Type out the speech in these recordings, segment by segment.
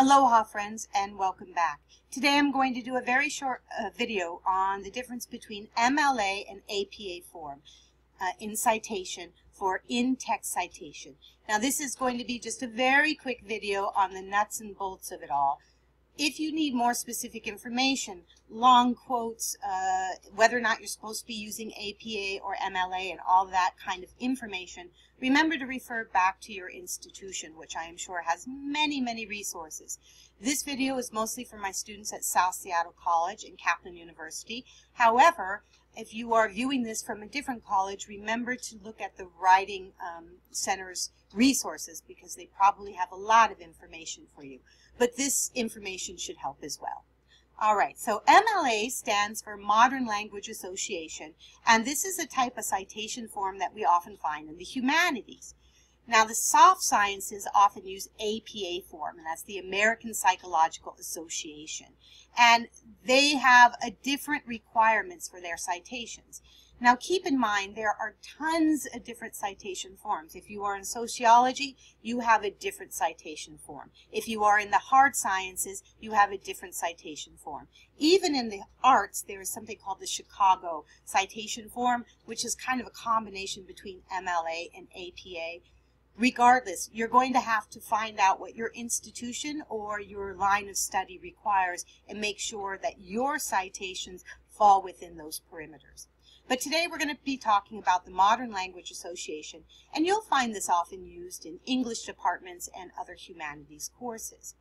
Aloha friends, and welcome back. Today I'm going to do a very short video on the difference between MLA and APA form in citation for in-text citation. Now this is going to be just a very quick video on the nuts and bolts of it all. If you need more specific information, long quotes, whether or not you're supposed to be using APA or MLA and all that kind of information, remember to refer back to your institution, which I am sure has many, many resources. This video is mostly for my students at South Seattle College and Kaplan University. However, if you are viewing this from a different college, remember to look at the Writing Center's resources because they probably have a lot of information for you. But this information should help as well. All right, so MLA stands for Modern Language Association, and this is a type of citation form that we often find in the humanities. Now, the soft sciences often use APA form, and that's the American Psychological Association. And they have different requirements for their citations. Now, keep in mind, there are tons of different citation forms. If you are in sociology, you have a different citation form. If you are in the hard sciences, you have a different citation form. Even in the arts, there is something called the Chicago citation form, which is kind of a combination between MLA and APA. Regardless, you're going to have to find out what your institution or your line of study requires and make sure that your citations fall within those perimeters. But today we're going to be talking about the Modern Language Association, and you'll find this often used in English departments and other humanities courses.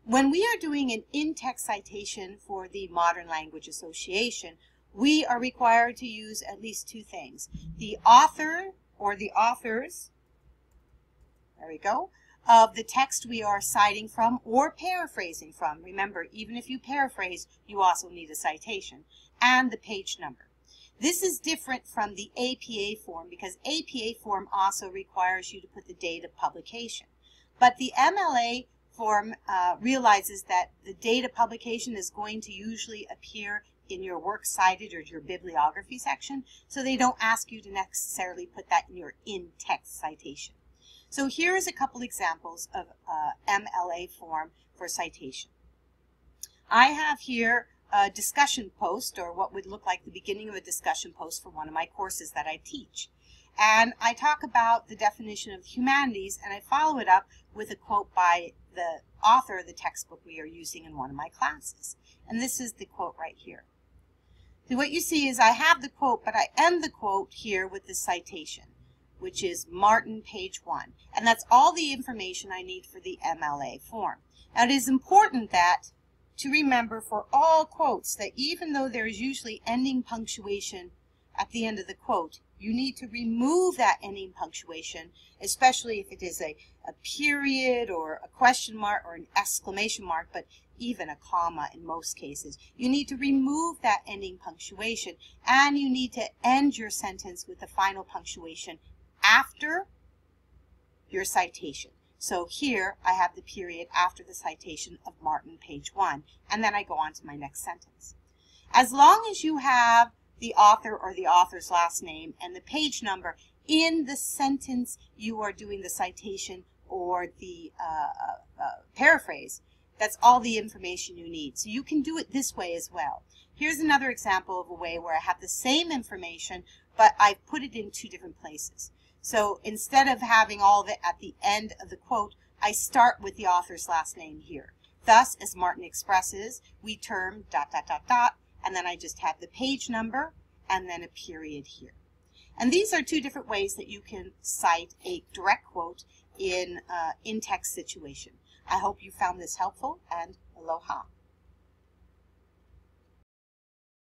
When we are doing an in-text citation for the Modern Language Association, we are required to use at least two things. The author or the authors, there we go, of the text we are citing from or paraphrasing from. Remember, even if you paraphrase, you also need a citation, and the page number. This is different from the APA form because APA form also requires you to put the date of publication. But the MLA form realizes that the date of publication is going to usually appear in your works cited or your bibliography section, so they don't ask you to necessarily put that in your in-text citation. So here is a couple examples of MLA form for citation. I have here a discussion post, or what would look like the beginning of a discussion post for one of my courses that I teach. And I talk about the definition of the humanities, and I follow it up with a quote by the author of the textbook we are using in one of my classes. And this is the quote right here. So what you see is I have the quote, but I end the quote here with the citation, which is Martin, page 1. And that's all the information I need for the MLA form. Now, it is important to remember for all quotes that even though there is usually ending punctuation at the end of the quote, you need to remove that ending punctuation, especially if it is a period or a question mark or an exclamation mark, but even a comma in most cases. You need to remove that ending punctuation, and you need to end your sentence with the final punctuation after your citation. So here I have the period after the citation of Martin, page 1, and then I go on to my next sentence. As long as you have the author or the author's last name and the page number in the sentence you are doing the citation or the paraphrase, that's all the information you need. So you can do it this way as well. Here's another example of a way where I have the same information, but I've put it in two different places. So instead of having all of it at the end of the quote, I start with the author's last name here. Thus, as Martin expresses, we term ... and then I just have the page number and then a period here. And these are two different ways that you can cite a direct quote in text situation. I hope you found this helpful, and aloha.